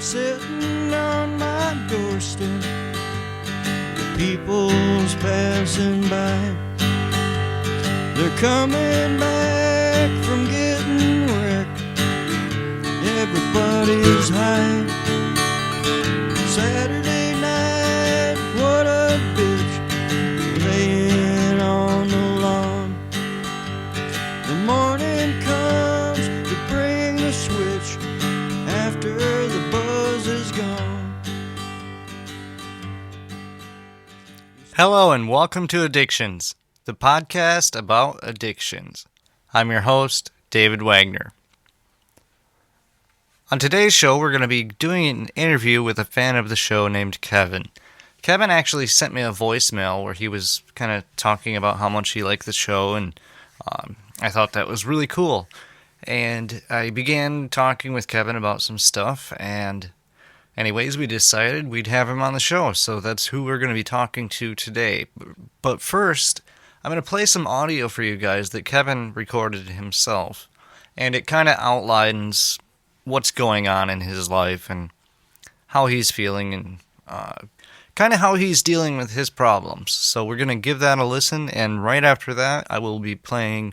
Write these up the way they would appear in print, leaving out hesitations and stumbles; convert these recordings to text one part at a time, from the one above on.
sitting on my doorstep, the people's passing by. They're coming back from getting wrecked. Everybody's high. Saturday night, what a bitch, laying on the lawn. The morning comes to bring the switch after the buzz is gone. Hello and welcome to Addictions, the podcast about addictions. I'm your host, David Wagner. On today's show, we're going to be doing an interview with a fan of the show named Kevin. Kevin actually sent me a voicemail where he was kind of talking about how much he liked the show, and I thought that was really cool. And I began talking with Kevin about some stuff, and anyways, we decided we'd have him on the show, so that's who we're going to be talking to today. But first, I'm going to play some audio for you guys that Kevin recorded himself, and it kind of outlines what's going on in his life and how he's feeling and kind of how he's dealing with his problems. So we're going to give that a listen, and right after that, I will be playing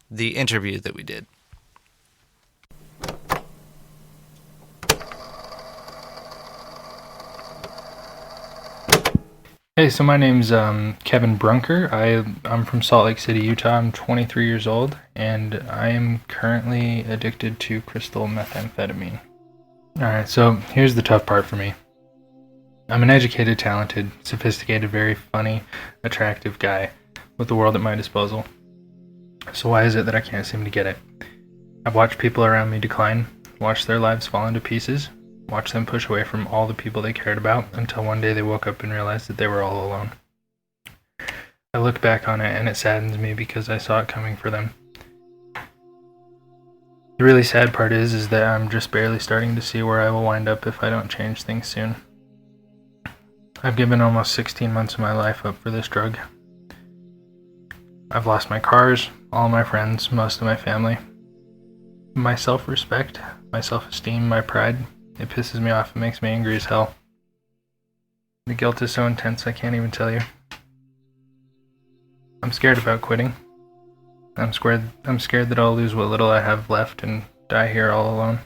the interview that we did. Hey, so my name's Kevin Brunker. I'm from Salt Lake City, Utah. I'm 23 years old, and I am currently addicted to crystal methamphetamine. Alright, so here's the tough part for me. I'm an educated, talented, sophisticated, very funny, attractive guy with the world at my disposal. So why is it that I can't seem to get it? I've watched people around me decline, watched their lives fall into pieces, watch them push away from all the people they cared about until one day they woke up and realized that they were all alone. I look back on it and it saddens me because I saw it coming for them. The really sad part is that I'm just barely starting to see where I will wind up if I don't change things soon. I've given almost 16 months of my life up for this drug. I've lost my cars, all my friends, most of my family. My self-respect, my self-esteem, my pride, it pisses me off. It makes me angry as hell. The guilt is so intense I can't even tell you. I'm scared about quitting. I'm scared that I'll lose what little I have left and die here all alone.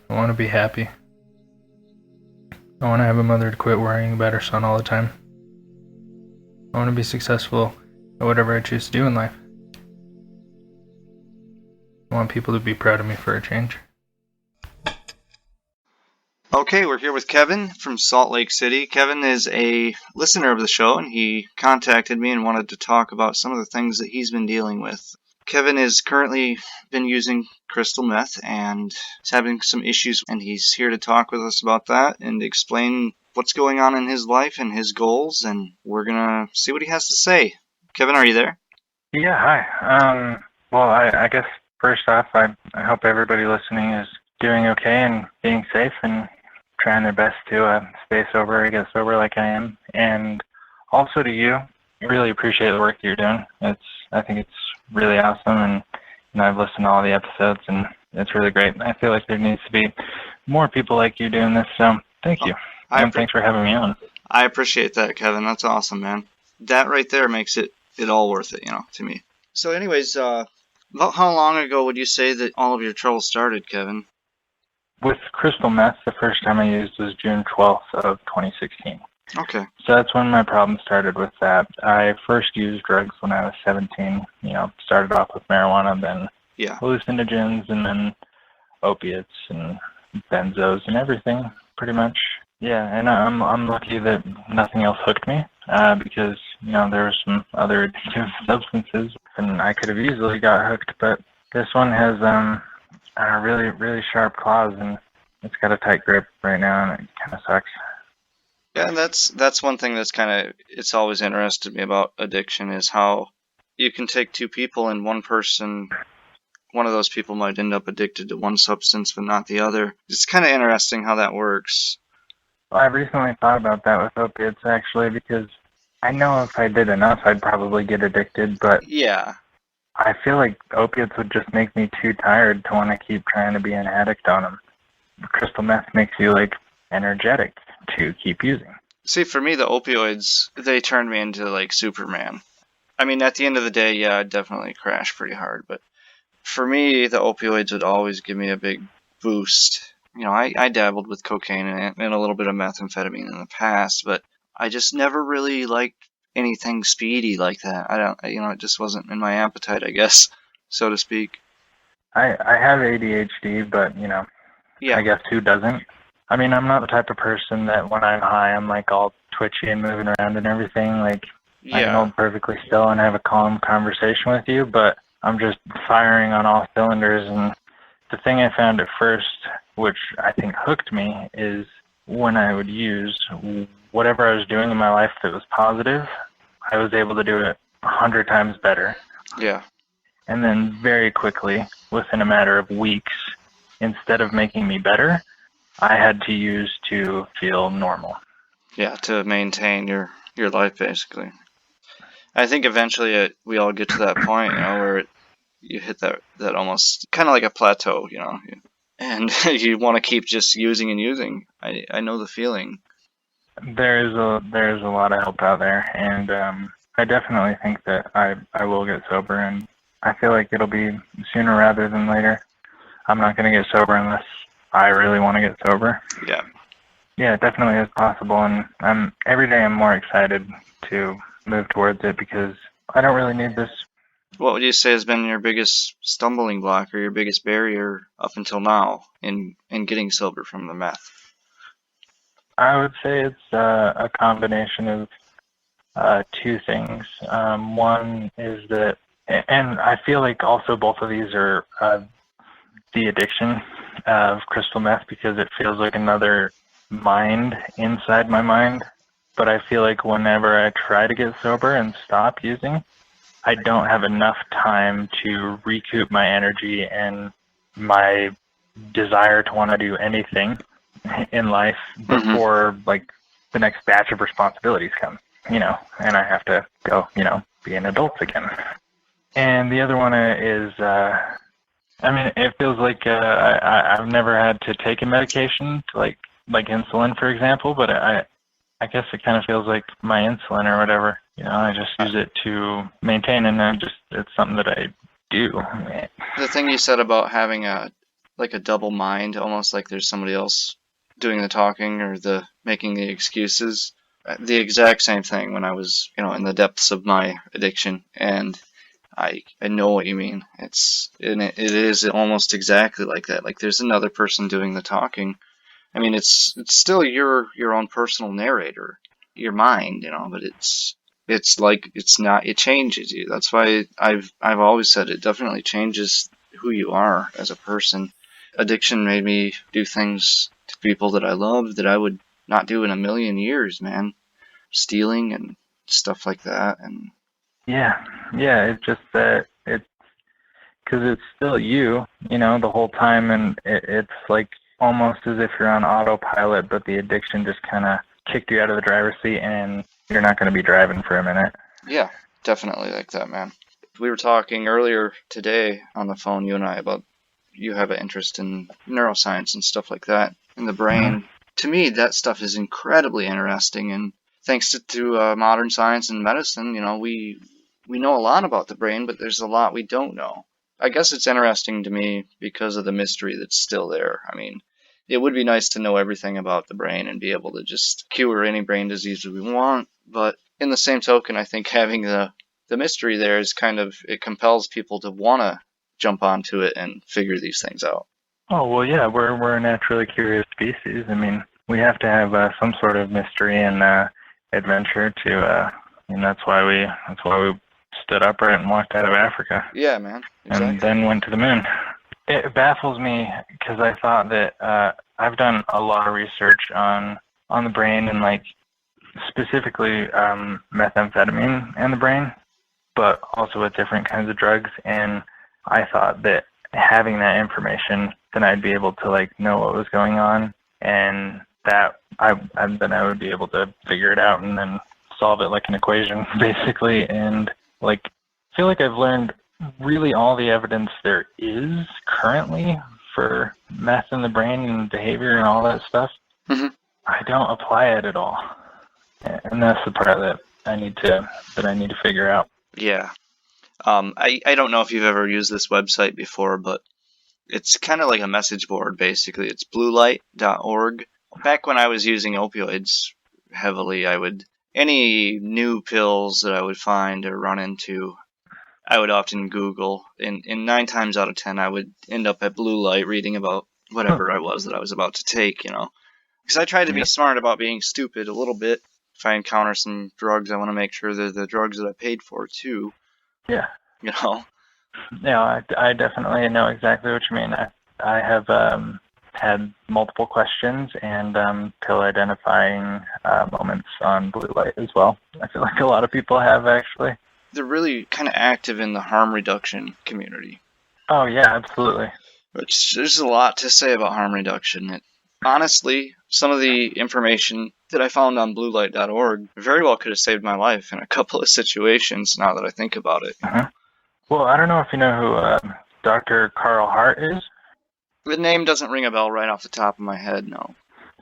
I want to be happy. I want to have a mother to quit worrying about her son all the time. I want to be successful at whatever I choose to do in life. I want people to be proud of me for a change. Okay, we're here with Kevin from Salt Lake City. Kevin is a listener of the show, and he contacted me and wanted to talk about some of the things that he's been dealing with. Kevin has currently been using crystal meth and is having some issues, and he's here to talk with us about that and explain what's going on in his life and his goals, and we're going to see what he has to say. Kevin, are you there? Yeah, hi. Well, I guess first off, I hope everybody listening is doing okay and being safe and trying their best to stay sober or get sober like I am. And also to you, I really appreciate the work that you're doing. I think it's really awesome, and I've listened to all the episodes, and it's really great. I feel like there needs to be more people like you doing this, so thank you. And thanks for having me on. I appreciate that, Kevin. That's awesome, man. That right there makes it all worth it, to me. So anyways, about how long ago would you say that all of your trouble started, Kevin? With crystal meth, the first time I used was June 12th of 2016. Okay. So that's when my problem started with that. I first used drugs when I was 17. Started off with marijuana, then hallucinogens, and then opiates and benzos and everything, pretty much. Yeah, and I'm lucky that nothing else hooked me because there were some other addictive substances, and I could have easily got hooked, but this one has really, really sharp claws, and it's got a tight grip right now, and it kind of sucks. Yeah, and that's one thing that's it's always interested me about addiction is how you can take two people and one of those people might end up addicted to one substance but not the other. It's kind of interesting how that works. Well, I've recently thought about that with opiates, actually, because I know if I did enough, I'd probably get addicted, but yeah, I feel like opiates would just make me too tired to want to keep trying to be an addict on them. Crystal meth makes you like energetic to keep using. See, for me, the opioids, they turned me into like Superman. I mean, at the end of the day, yeah, I'd definitely crash pretty hard, but for me, the opioids would always give me a big boost. You know, I dabbled with cocaine and a little bit of methamphetamine in the past, but I just never really liked anything speedy like that. I don't, you know, it just wasn't in my appetite, I guess, so to speak. I have ADHD, but you know, Yeah, I guess who doesn't? I mean, I'm not the type of person that when I'm high, I'm like all twitchy and moving around and everything. Like, I can yeah, hold perfectly still and have a calm conversation with you, but I'm just firing on all cylinders. And the thing I found at first, which I think hooked me, is when I would use whatever I was doing in my life that was positive, I was able to do it 100 times better. yeah, And then very quickly, within a matter of weeks, instead of making me better, I had to use to feel normal. yeah, to maintain your life, basically. I think eventually we all get to that point, you know, where you hit that almost kind of like a plateau, you know, and you want to keep just using and using. I know the feeling. There's a lot of help out there, and I definitely think that I will get sober, and I feel like it'll be sooner rather than later. I'm not going to get sober unless I really want to get sober. Yeah. Yeah, it definitely is possible, and every day I'm more excited to move towards it because I don't really need this. What would you say has been your biggest stumbling block or your biggest barrier up until now in getting sober from the meth? I would say it's a combination of two things. One is that, and I feel like also both of these are the addiction of crystal meth because it feels like another mind inside my mind. But I feel like whenever I try to get sober and stop using, I don't have enough time to recoup my energy and my desire to want to do anything in life before like the next batch of responsibilities come, you know, and I have to go, you know, be an adult again. And the other one is, I mean, it feels like I've never had to take a medication to like insulin, for example, but I guess it kind of feels like my insulin or whatever. You know, I just use it to maintain, and it's something that I do. The thing you said about having a double mind, almost like there's somebody else doing the talking or the making the excuses. The exact same thing when I was, you know, in the depths of my addiction, and I know what you mean. It is almost exactly like that. Like there's another person doing the talking. I mean, it's still your own personal narrator, your mind, you know, but it's like it's not. It changes you. That's why I've always said it definitely changes who you are as a person. Addiction made me do things to people that I love that I would not do in a million years, man. Stealing and stuff like that, and Yeah, it's just that it's because it's still you know, the whole time, and it's like almost as if you're on autopilot, but the addiction just kind of kicked you out of the driver's seat, and you're not going to be driving for a minute. yeah, definitely like that, man. We were talking earlier today on the phone, you and I, about you have an interest in neuroscience and stuff like that in the brain. To me, that stuff is incredibly interesting, and thanks to modern science and medicine, you know, we know a lot about the brain, but there's a lot we don't know. I guess it's interesting to me because of the mystery that's still there. I mean, it would be nice to know everything about the brain and be able to just cure any brain disease we want, but in the same token, I think having the mystery there is kind of, it compels people to want to jump onto it and figure these things out. Oh well, yeah, we're a naturally curious species. I mean, we have to have some sort of mystery and adventure to, and that's why we stood upright and walked out of Africa. Yeah, man. Exactly. And then went to the moon. It baffles me because I thought that I've done a lot of research on the brain and like specifically methamphetamine and the brain, but also with different kinds of drugs. And I thought that having that information, then I'd be able to like know what was going on, and that then I would be able to figure it out and then solve it like an equation, basically. And like, I feel like I've learned really all the evidence there is currently for meth in the brain and behavior and all that stuff, Mhm. I don't apply it at all. And that's the part that I need to figure out. Yeah. I don't know if you've ever used this website before, but it's kind of like a message board, basically. It's bluelight.org. Back when I was using opioids heavily, any new pills that I would find or run into, I would often Google. And 9 times out of 10, I would end up at Blue Light reading about whatever I was about to take, Because I try to be Yep. smart about being stupid a little bit. If I encounter some drugs, I want to make sure they're the drugs that I paid for, too. Yeah. Yeah, I definitely know exactly what you mean. I have had multiple questions and pill identifying moments on blue light as well. I feel like a lot of people have, actually. They're really kind of active in the harm reduction community. Oh, yeah, absolutely. Which there's a lot to say about harm reduction. Honestly, some of the information that I found on bluelight.org very well could have saved my life in a couple of situations now that I think about it. Well, I don't know if you know who Dr. Carl Hart is. The name doesn't ring a bell right off the top of my head, no.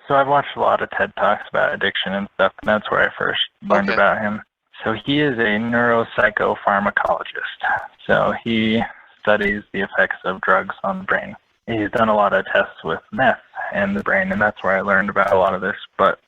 So I've watched a lot of TED Talks about addiction and stuff, and that's where I first learned about him. So he is a neuropsychopharmacologist. So he studies the effects of drugs on the brain. He's done a lot of tests with meth and the brain, and that's where I learned about a lot of this. But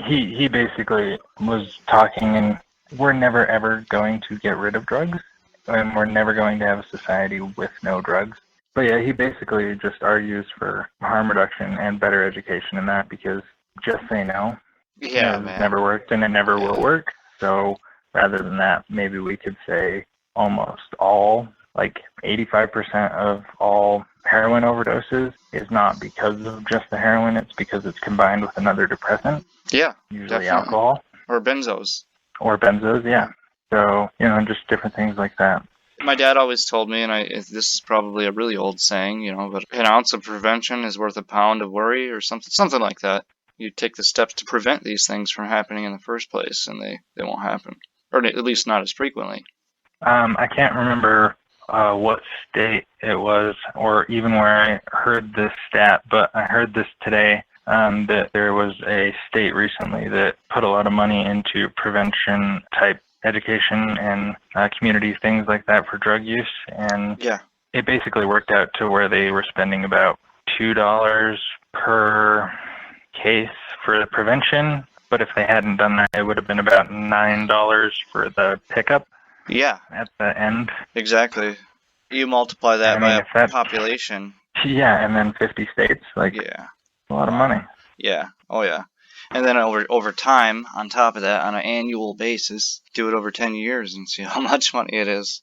he basically was talking, and we're never ever going to get rid of drugs, and we're never going to have a society with no drugs. But yeah, he basically just argues for harm reduction and better education in that, because just say no. Yeah, It's man. never worked and it never will work. So rather than that, maybe we could say almost all, like 85% of all heroin overdoses is not because of just the heroin, it's because it's combined with another depressant. Yeah, usually definitely. Alcohol. Or benzos. Or benzos, yeah. So, just different things like that. My dad always told me, and this is probably a really old saying, but an ounce of prevention is worth a pound of worry, or something like that. You take the steps to prevent these things from happening in the first place, and they won't happen. Or at least not as frequently. I can't remember what state it was, or even where I heard this stat, but I heard this today, that there was a state recently that put a lot of money into prevention type education and community things like that for drug use, and it basically worked out to where they were spending about $2 per case for the prevention, but if they hadn't done that, it would have been about $9 for the pickup. Yeah. At the end. Exactly. You multiply that by a population. Yeah, and then 50 states. Yeah. A lot of money. Yeah. Oh, yeah. And then over time, on top of that, on an annual basis, do it over 10 years and see how much money it is.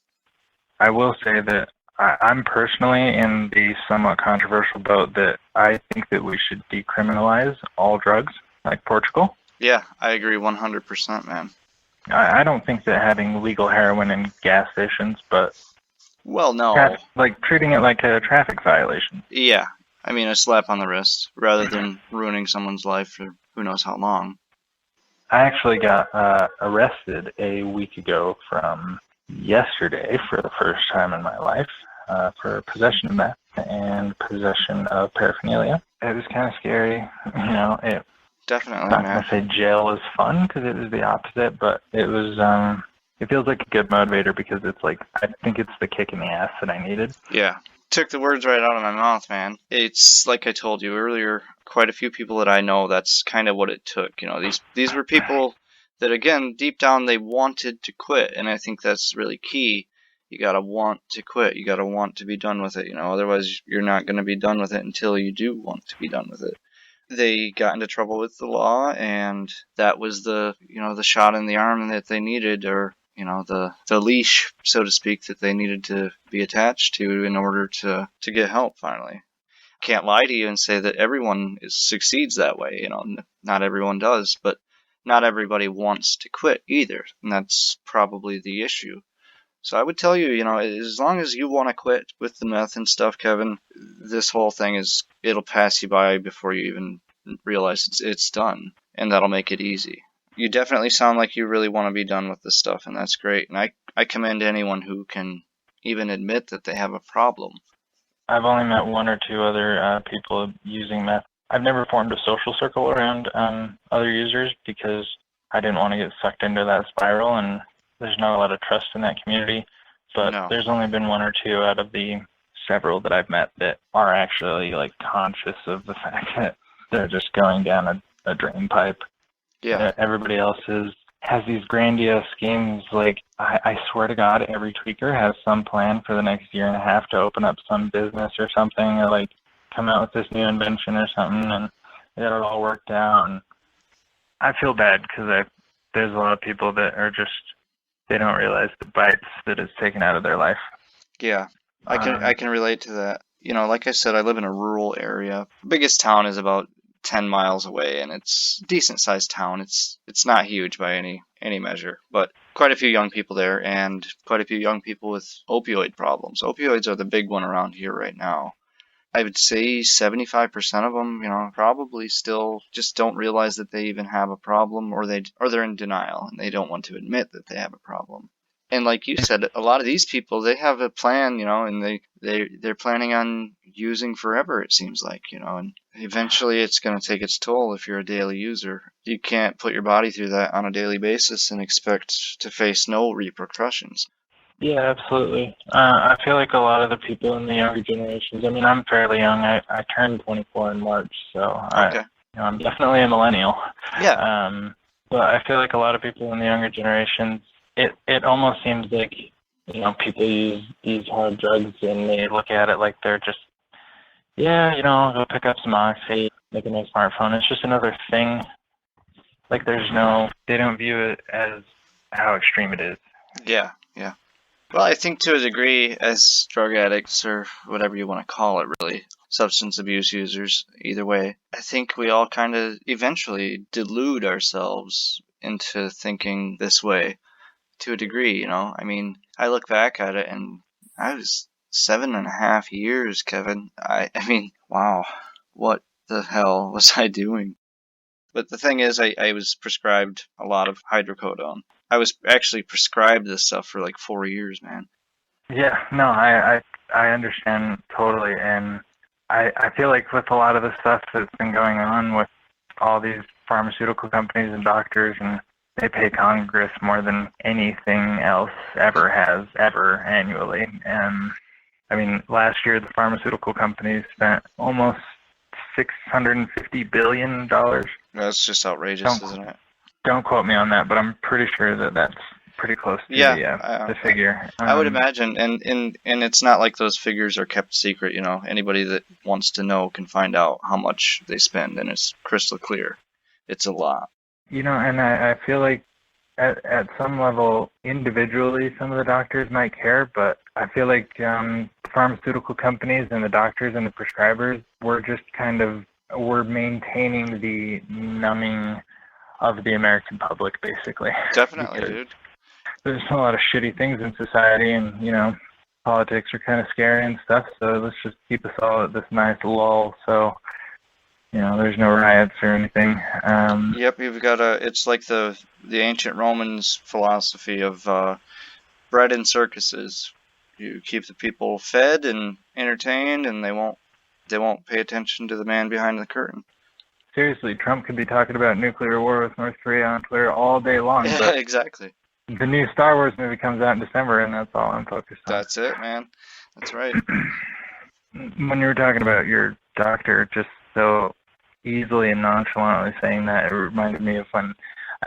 I will say that I'm personally in the somewhat controversial boat that I think that we should decriminalize all drugs, like Portugal. Yeah, I agree 100%, man. I don't think that having legal heroin in gas stations, but... Well, no. Treating it like a traffic violation. Yeah. I mean, a slap on the wrist, rather than ruining someone's life for who knows how long. I actually got arrested a week ago from yesterday for the first time in my life for possession of meth and possession of paraphernalia. It was kind of scary, Definitely, I'm not going to say jail is fun, because it was the opposite, but it was, it feels like a good motivator, because it's like, I think it's the kick in the ass that I needed. Yeah. Took the words right out of my mouth, man. It's like I told you earlier, quite a few people that I know, that's kind of what it took. These were people that, again, deep down, they wanted to quit, and I think that's really key. You gotta want to quit. You gotta want to be done with it, otherwise you're not going to be done with it until you do want to be done with it. They got into trouble with the law, and that was the shot in the arm that they needed, or the leash, so to speak, that they needed to be attached to in order to get help finally. Can't lie to you and say that everyone succeeds that way. Not everyone does, but not everybody wants to quit either, and that's probably the issue. So I would tell you, as long as you want to quit with the meth and stuff, Kevin, this whole thing it'll pass you by before you even realize it's done, and that'll make it easy. You definitely sound like you really want to be done with this stuff, and that's great. And I commend anyone who can, even admit that they have a problem. I've only met one or two other people using meth. I've never formed a social circle around other users because I didn't want to get sucked into that spiral, and there's not a lot of trust in that community. But No. there's only been one or two out of the several that I've met that are actually like conscious of the fact that they're just going down a drain pipe. Yeah. Everybody else has these grandiose schemes. Like, I swear to God, every tweaker has some plan for the next year and a half to open up some business or something, or like come out with this new invention or something, and they got it all worked out. And I feel bad because there's a lot of people that are just, they don't realize the bites that it's taken out of their life. Yeah, I can relate to that. You know, like I said, I live in a rural area. The biggest town is about 10 miles away, and it's a decent sized town. It's not huge by any measure, but quite a few young people there, and quite a few young people with opioid problems. Opioids are the big one around here right now. I would say 75% of them, you know, probably still just don't realize that they even have a problem, or they're in denial and they don't want to admit that they have a problem. And like you said, a lot of these people, they have a plan, you know, and they're planning on using forever, it seems like, you know, and eventually it's going to take its toll if you're a daily user. You can't put your body through that on a daily basis and expect to face no repercussions. Yeah, absolutely. I feel like a lot of the people in the younger generations, I mean, I'm fairly young. I turned 24 in March, so Okay. I'm definitely a millennial. Yeah. But I feel like a lot of people in the younger generations, it almost seems like, you know, people use these hard drugs and they look at it like they're just, yeah, you know, go pick up some oxy, make a nice smartphone. It's just another thing. Like they don't view it as how extreme it is. Yeah. Well, I think to a degree, as drug addicts, or whatever you want to call it, really, substance abuse users, either way, I think we all kind of eventually delude ourselves into thinking this way to a degree, you know? I mean, I look back at it and I was 7.5 years, Kevin. I mean, wow, what the hell was I doing? But the thing is, I was prescribed a lot of hydrocodone. I was actually prescribed this stuff for like 4 years, man. Yeah, no, I understand totally, and I feel like with a lot of the stuff that's been going on with all these pharmaceutical companies and doctors, and they pay Congress more than anything else ever has, ever, annually. And I mean, last year the pharmaceutical companies spent almost $650 billion. That's just outrageous, isn't it? Don't quote me on that, but I'm pretty sure that that's pretty close to the figure. I would imagine, and it's not like those figures are kept secret, you know. Anybody that wants to know can find out how much they spend, and it's crystal clear. It's a lot. You know, and I feel like at some level, individually, some of the doctors might care, but I feel like pharmaceutical companies and the doctors and the prescribers were just we're maintaining the numbing of the American public, basically. Definitely, dude. There's a lot of shitty things in society, and, you know, politics are kind of scary and stuff, so let's just keep us all at this nice lull, so, you know, there's no riots or anything. Yep, you've got it's like the ancient Romans philosophy of bread and circuses. You keep the people fed and entertained, and they won't pay attention to the man behind the curtain. Seriously, Trump could be talking about nuclear war with North Korea on Twitter all day long. Yeah, but exactly. The new Star Wars movie comes out in December, and that's all I'm focused on. That's it, man. That's right. When you were talking about your doctor just so easily and nonchalantly saying that, it reminded me of when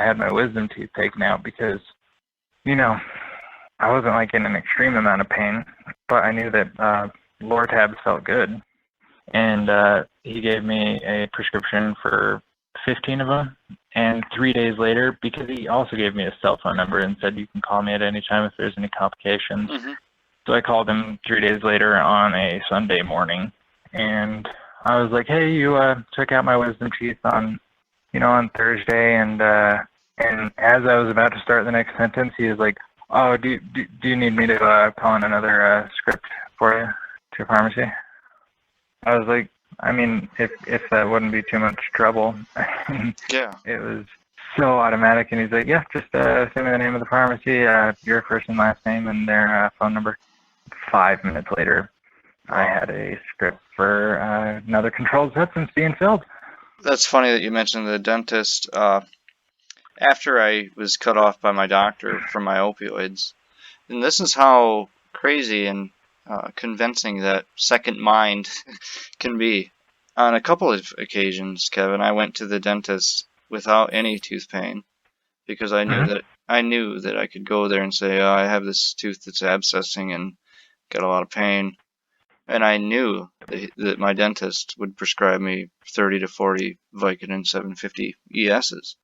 I had my wisdom teeth taken out, because, you know, I wasn't like in an extreme amount of pain, but I knew that Lortab felt good. And he gave me a prescription for 15 of them. And 3 days later, because he also gave me a cell phone number and said you can call me at any time if there's any complications. Mm-hmm. So I called him 3 days later on a Sunday morning, and I was like, "Hey, you took out my wisdom teeth on Thursday," and as I was about to start the next sentence, he was like, "Oh, do you need me to call in another script for you to your pharmacy?" I was like, I mean, if that wouldn't be too much trouble. Yeah. It was so automatic, and he's like, "Yeah, just send me the name of the pharmacy, your first and last name, and their phone number." 5 minutes later, I had a script for another controlled substance being filled. That's funny that you mentioned the dentist. After I was cut off by my doctor from my opioids, and this is how crazy and convincing that second mind can be. On a couple of occasions, Kevin, I went to the dentist without any tooth pain because I knew that I could go there and say, oh, I have this tooth that's abscessing and got a lot of pain. And I knew that my dentist would prescribe me 30 to 40 Vicodin 750 ESs.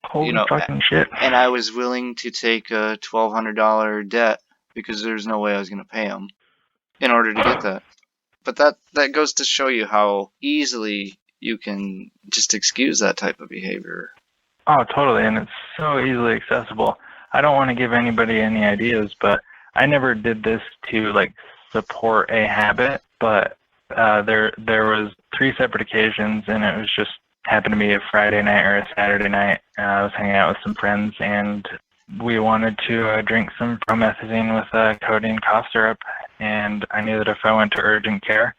Holy fucking shit. And I was willing to take a $1,200 debt because there's no way I was going to pay him in order to get that. But that goes to show you how easily you can just excuse that type of behavior. Oh, totally, and it's so easily accessible. I don't want to give anybody any ideas, but I never did this to like support a habit, but there was 3 separate occasions, and it was just happened to be a Friday night or a Saturday night. I was hanging out with some friends, and we wanted to drink some promethazine with codeine cough syrup, and I knew that if I went to urgent care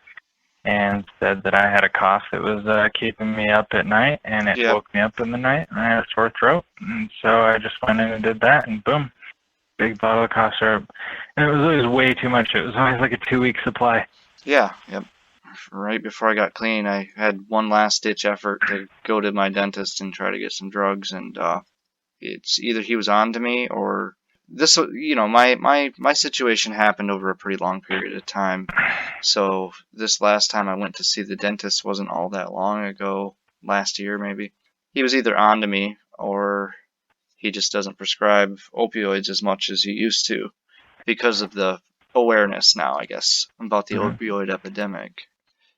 and said that I had a cough that was keeping me up at night, and it woke me up in the night, and I had a sore throat, and so I just went in and did that, and boom, big bottle of cough syrup. And it was always way too much. It was always like a 2-week supply. Yeah, yep. Right before I got clean, I had one last-ditch effort to go to my dentist and try to get some drugs, and it's either he was on to me or this, my situation happened over a pretty long period of time. So this last time I went to see the dentist wasn't all that long ago, last year maybe. He was either on to me or he just doesn't prescribe opioids as much as he used to because of the awareness now, I guess, about the opioid epidemic.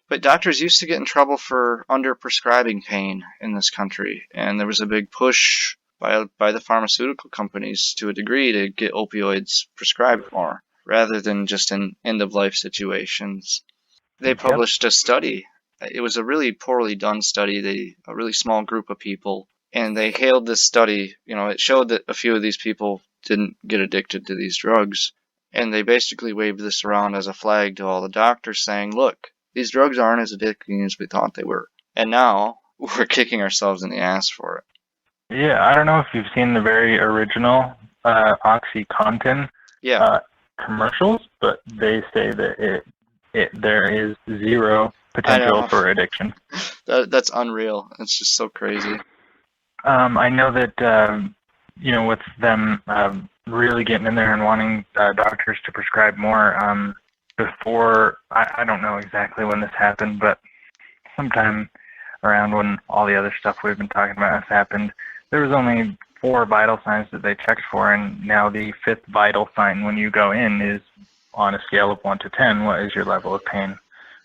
But doctors used to get in trouble for under-prescribing pain in this country, and there was a big push by the pharmaceutical companies to a degree to get opioids prescribed more, rather than just in end-of-life situations. They published a study. It was a really poorly done study, a really small group of people, and they hailed this study. It showed that a few of these people didn't get addicted to these drugs, and they basically waved this around as a flag to all the doctors saying, look, these drugs aren't as addicting as we thought they were. And now we're kicking ourselves in the ass for it. Yeah, I don't know if you've seen the very original OxyContin commercials, but they say that there is zero potential for addiction. That's unreal. It's just so crazy. I know that, with them really getting in there and wanting doctors to prescribe more, before, I don't know exactly when this happened, but sometime around when all the other stuff we've been talking about has happened, there was only 4 vital signs that they checked for, and now the 5th vital sign when you go in is on a scale of 1 to 10, what is your level of pain,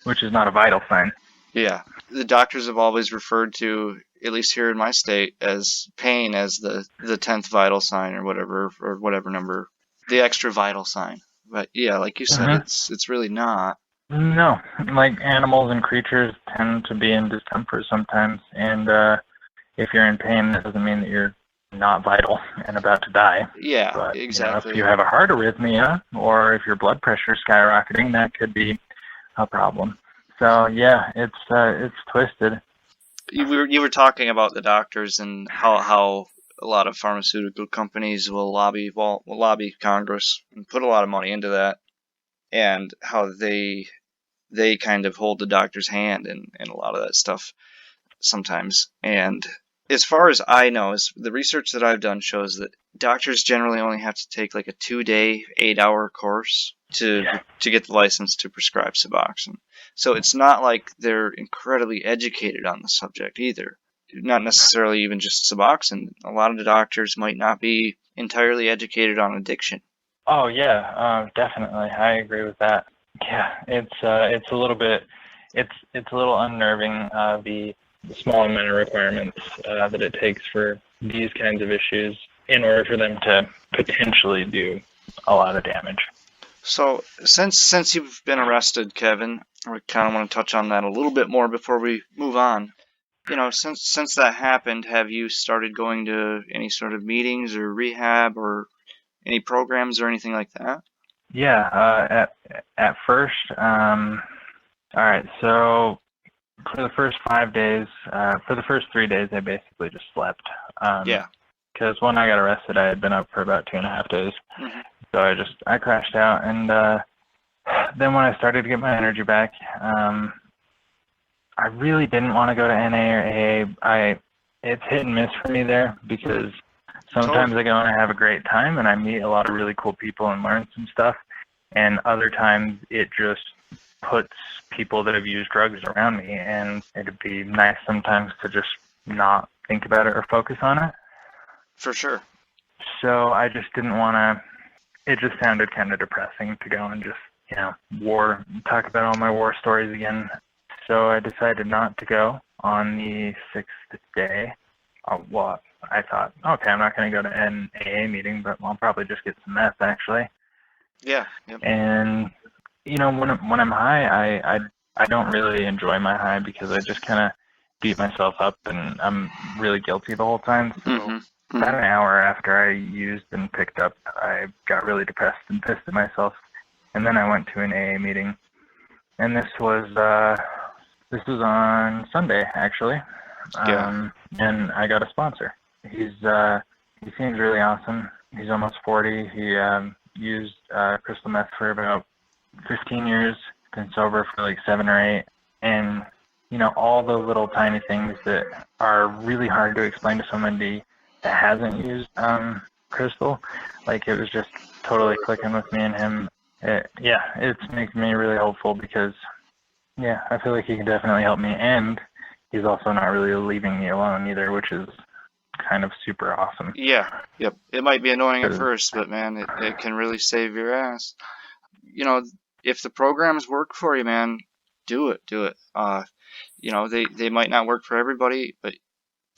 which is not a vital sign. Yeah, the doctors have always referred to, at least here in my state, as pain as the 10th vital sign or whatever number, the extra vital sign. But yeah, like you said, it's really not. No, like animals and creatures tend to be in discomfort sometimes, and if you're in pain, that doesn't mean that you're not vital and about to die. Yeah, but, exactly. If you have a heart arrhythmia or if your blood pressure is skyrocketing, that could be a problem. So yeah, it's twisted. You were talking about the doctors and how a lot of pharmaceutical companies will lobby Congress and put a lot of money into that, and how they kind of hold the doctor's hand in a lot of that stuff sometimes. And as far as I know, the research that I've done shows that doctors generally only have to take like a 2-day, 8-hour course to get the license to prescribe Suboxone. So it's not like they're incredibly educated on the subject either. Not necessarily even just Suboxone. A lot of the doctors might not be entirely educated on addiction. Oh yeah, definitely. I agree with that. Yeah, it's a little bit, it's a little unnerving, the small amount of requirements that it takes for these kinds of issues in order for them to potentially do a lot of damage. So since you've been arrested, Kevin, I kind of want to touch on that a little bit more before we move on. Since that happened, have you started going to any sort of meetings or rehab or any programs or anything like that? Yeah, at first, all right, so for the first 5 days, for the first 3 days, I basically just slept. Yeah. Because when I got arrested, I had been up for about 2.5 days. Mm-hmm. So I crashed out. And then when I started to get my energy back, I really didn't want to go to NA or AA. It's hit and miss for me there because sometimes I go and I have a great time and I meet a lot of really cool people and learn some stuff. And other times it just puts people that have used drugs around me, and it'd be nice sometimes to just not think about it or focus on it. For sure. So I just didn't want to, it just sounded kind of depressing to go and just, talk about all my war stories again. So I decided not to go on the 6th day. Well, I thought, okay, I'm not going to go to an AA meeting, but I'll probably just get some meth, actually. Yeah. Yep. And, when I'm high, I don't really enjoy my high because I just kind of beat myself up and I'm really guilty the whole time. So about an hour after I used and picked up, I got really depressed and pissed at myself. And then I went to an AA meeting. And this was on Sunday, actually. Yeah. And I got a sponsor. He seems really awesome. He's almost 40. He used crystal meth for about 15 years, been sober for like 7 or 8. And, all the little tiny things that are really hard to explain to somebody that hasn't used crystal, like it was just totally clicking with me and him. It's making me really hopeful because, I feel like he can definitely help me, and he's also not really leaving me alone either, which is kind of super awesome. Yeah, yep. It might be annoying at first, but man, it can really save your ass. If the programs work for you, man, do it. They might not work for everybody, but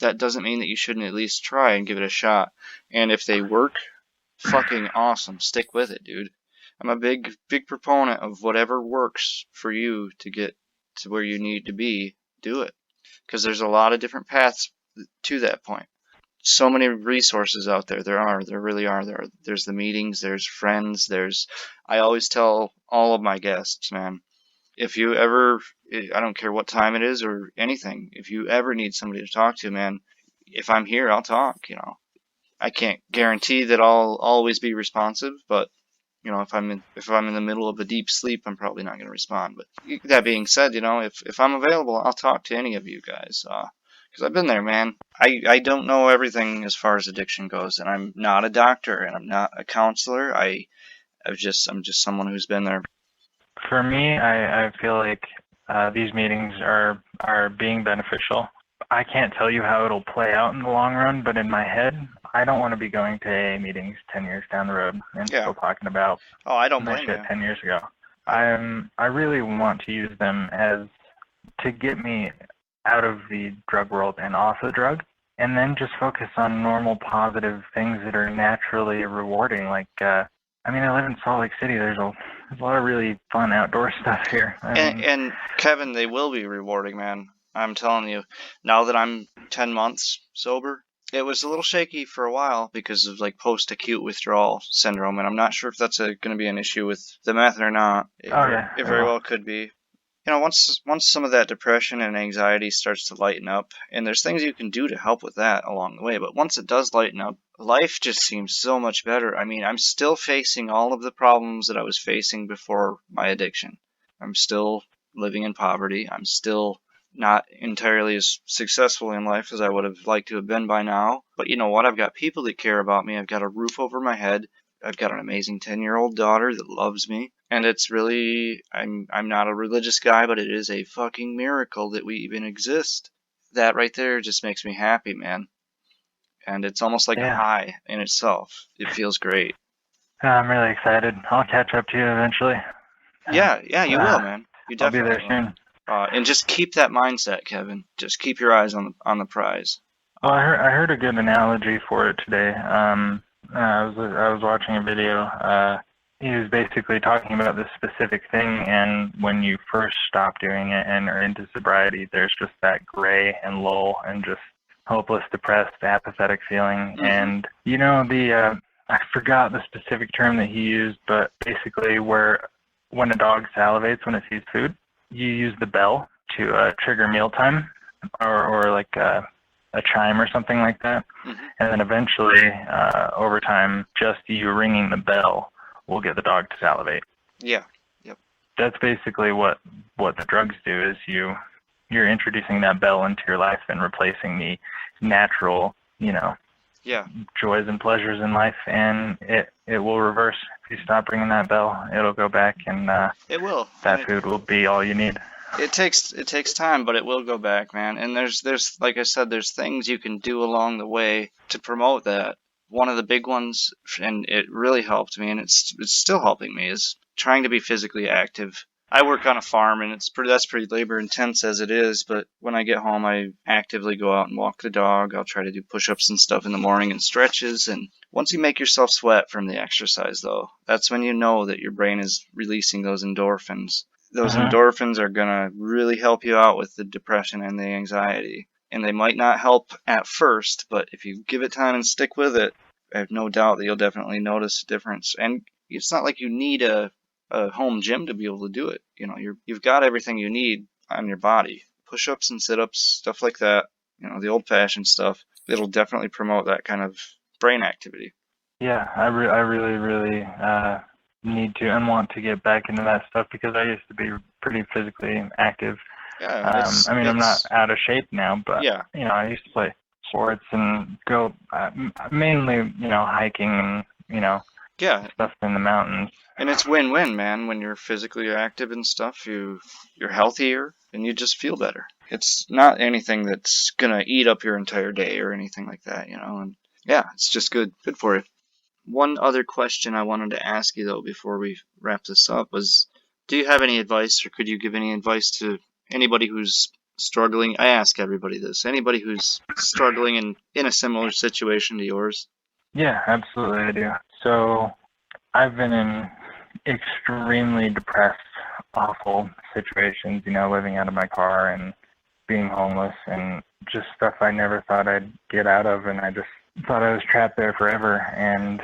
that doesn't mean that you shouldn't at least try and give it a shot. And if they work, fucking awesome. Stick with it, dude. I'm a big proponent of whatever works for you to get to where you need to be, do it. Because there's a lot of different paths to that point. So many resources out there. There really are. There's the meetings, there's friends, I always tell all of my guests, man, if you ever, I don't care what time it is or anything, if you ever need somebody to talk to, man, if I'm here, I'll talk, I can't guarantee that I'll always be responsive, but if I'm in the middle of a deep sleep, I'm probably not going to respond. But that being said, if I'm available, I'll talk to any of you guys. Because I've been there, man. I don't know everything as far as addiction goes, and I'm not a doctor, and I'm not a counselor. I'm just someone who's been there. For me, I feel like these meetings are being beneficial. I can't tell you how it'll play out in the long run, but in my head, I don't want to be going to AA meetings 10 years down the road and still talking about I don't blame you. 10 years ago. I really want to use them as to get me out of the drug world and off the drug, and then just focus on normal positive things that are naturally rewarding. Like, I live in Salt Lake City. There's a lot of really fun outdoor stuff here. And Kevin, they will be rewarding, man. I'm telling you, now that I'm 10 months sober, it was a little shaky for a while because of like post-acute withdrawal syndrome, and I'm not sure if that's going to be an issue with the meth or not. It very well could be. Once some of that depression and anxiety starts to lighten up, and there's things you can do to help with that along the way, but once it does lighten up, life just seems so much better. I'm still facing all of the problems that I was facing before my addiction. I'm still living in poverty. I'm still not entirely as successful in life as I would have liked to have been by now. But you know what? I've got people that care about me. I've got a roof over my head. I've got an amazing 10-year-old daughter that loves me. And it's really, I'm not a religious guy, but it is a fucking miracle that we even exist. That right there just makes me happy, man. And it's almost like a high in itself. It feels great. I'm really excited. I'll catch up to you eventually. Yeah, you will, man. You definitely I'll be there soon. And just keep that mindset, Kevin. Just keep your eyes on the prize. Well, I heard a good analogy for it today. I was watching a video. He was basically talking about this specific thing, and when you first stop doing it and are into sobriety, there's just that gray and lull and just hopeless, depressed, apathetic feeling. Mm-hmm. And the I forgot the specific term that he used, but basically when a dog salivates when it sees food, you use the bell to trigger mealtime or like a chime or something like that. Mm-hmm. And then eventually, over time, just you ringing the bell will get the dog to salivate. Yeah. Yep. That's basically what the drugs do, is you're introducing that bell into your life and replacing the natural, Yeah. joys and pleasures in life, and it will reverse. If you stop ringing that bell, it'll go back, and It will. that food will be all you need. It takes time, but it will go back, man. And there's like I said, there's things you can do along the way to promote that. One of the big ones, and it really helped me, and it's still helping me, is trying to be physically active. I work on a farm, and that's pretty labor intense as it is. But when I get home, I actively go out and walk the dog. I'll try to do push-ups and stuff in the morning and stretches. And once you make yourself sweat from the exercise, though, that's when you know that your brain is releasing those endorphins. Those endorphins are gonna really help you out with the depression and the anxiety. And they might not help at first, but if you give it time and stick with it, I have no doubt that you'll definitely notice a difference. And it's not like you need a home gym to be able to do it. You've got everything you need on your body. Push-ups and sit-ups, stuff like that. The old-fashioned stuff. It'll definitely promote that kind of brain activity. Yeah, I really need to and want to get back into that stuff, because I used to be pretty physically active. Yeah, I'm not out of shape now, but yeah. I used to play sports and go mainly, hiking and Yeah. stuff in the mountains. And it's win-win, man. When you're physically active and stuff, you're healthier and you just feel better. It's not anything that's gonna eat up your entire day or anything like that, And yeah, it's just good for you. One other question I wanted to ask you though before we wrap this up was, do you have any advice, or could you give any advice to anybody who's struggling? I ask everybody this. Anybody who's struggling in a similar situation to yours? Yeah, absolutely I do. So I've been in extremely depressed, awful situations, living out of my car and being homeless and just stuff I never thought I'd get out of, and I just thought I was trapped there forever. And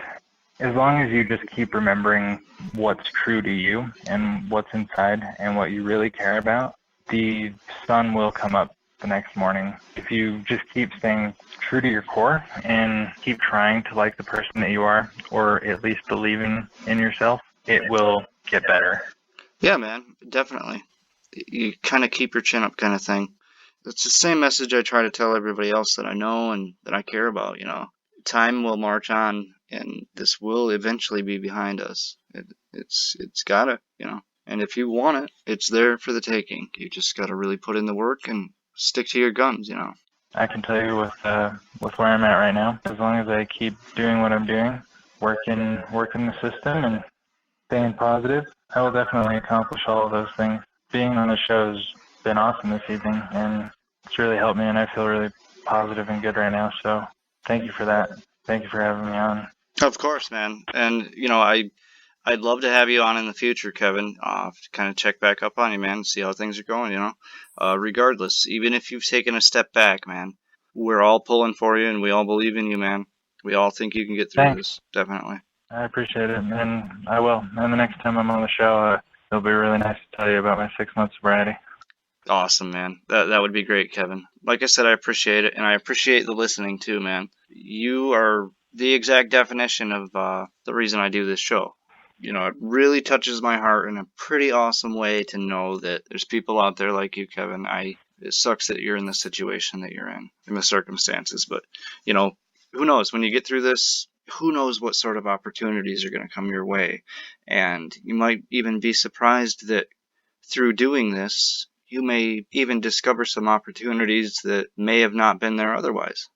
as long as you just keep remembering what's true to you and what's inside and what you really care about, the sun will come up the next morning. If you just keep staying true to your core and keep trying to like the person that you are, or at least believing in yourself, it will get better. Yeah, man, definitely. You kind of keep your chin up kind of thing. It's the same message I try to tell everybody else that I know and that I care about, Time will march on, and this will eventually be behind us. It's gotta, And if you want it, it's there for the taking. You just gotta really put in the work and stick to your guns, I can tell you with where I'm at right now, as long as I keep doing what I'm doing, working the system and staying positive, I will definitely accomplish all of those things. Being on the show has been awesome this evening, and it's really helped me, and I feel really positive and good right now. So thank you for that. Thank you for having me on. Of course, man. And, I'd love to have you on in the future, Kevin, to kind of check back up on you, man, see how things are going, Regardless, even if you've taken a step back, man, we're all pulling for you, and we all believe in you, man. We all think you can get through this, definitely. I appreciate it, and I will. And the next time I'm on the show, it'll be really nice to tell you about my 6 months sobriety. Awesome, man. That would be great, Kevin. Like I said, I appreciate it, and I appreciate the listening too, man. You are the exact definition of the reason I do this show. It really touches my heart in a pretty awesome way to know that there's people out there like you, Kevin. It sucks that you're in the situation that you're in the circumstances, but, who knows? When you get through this, who knows what sort of opportunities are going to come your way. And you might even be surprised that through doing this, you may even discover some opportunities that may have not been there otherwise.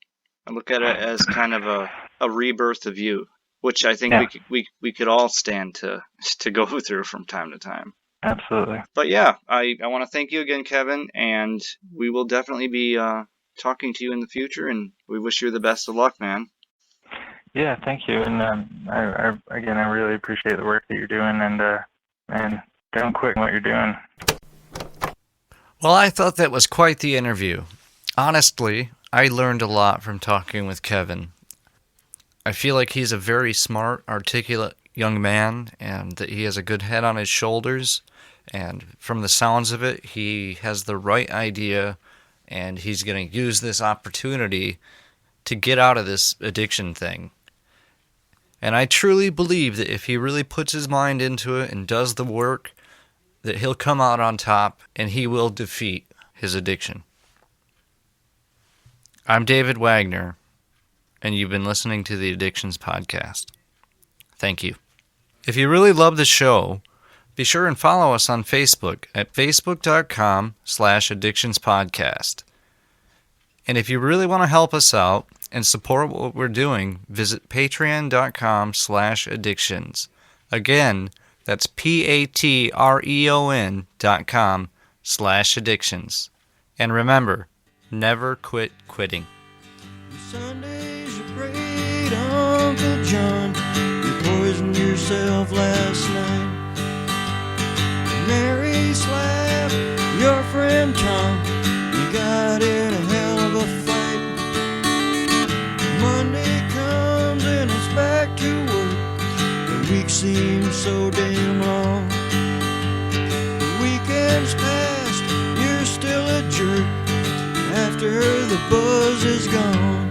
I look at it as kind of a rebirth of you, which I think we could all stand to go through from time to time. Absolutely. But yeah, I want to thank you again, Kevin, and we will definitely be talking to you in the future, and we wish you the best of luck, man. Yeah, thank you. And I really appreciate the work that you're doing, and don't quit what you're doing. Well, I thought that was quite the interview. Honestly, I learned a lot from talking with Kevin. I feel like he's a very smart, articulate young man, and that he has a good head on his shoulders. And from the sounds of it, he has the right idea, and he's going to use this opportunity to get out of this addiction thing. And I truly believe that if he really puts his mind into it and does the work, that he'll come out on top and he will defeat his addiction. I'm David Wagner, and you've been listening to the Addictions Podcast. Thank you. If you really love the show, be sure and follow us on Facebook at facebook.com/addictionspodcast. And if you really want to help us out and support what we're doing, visit patreon.com/addictions. Again, that's patreon.com/addictions. And remember, never quit quitting. Sundays you prayed, Uncle John. You poisoned yourself last night. Mary slapped your friend Tom. You got in a hell of a fight. Monday comes and it's back to work. The week seems so damn long. The weekend's past, you're still a jerk after the buzz is gone.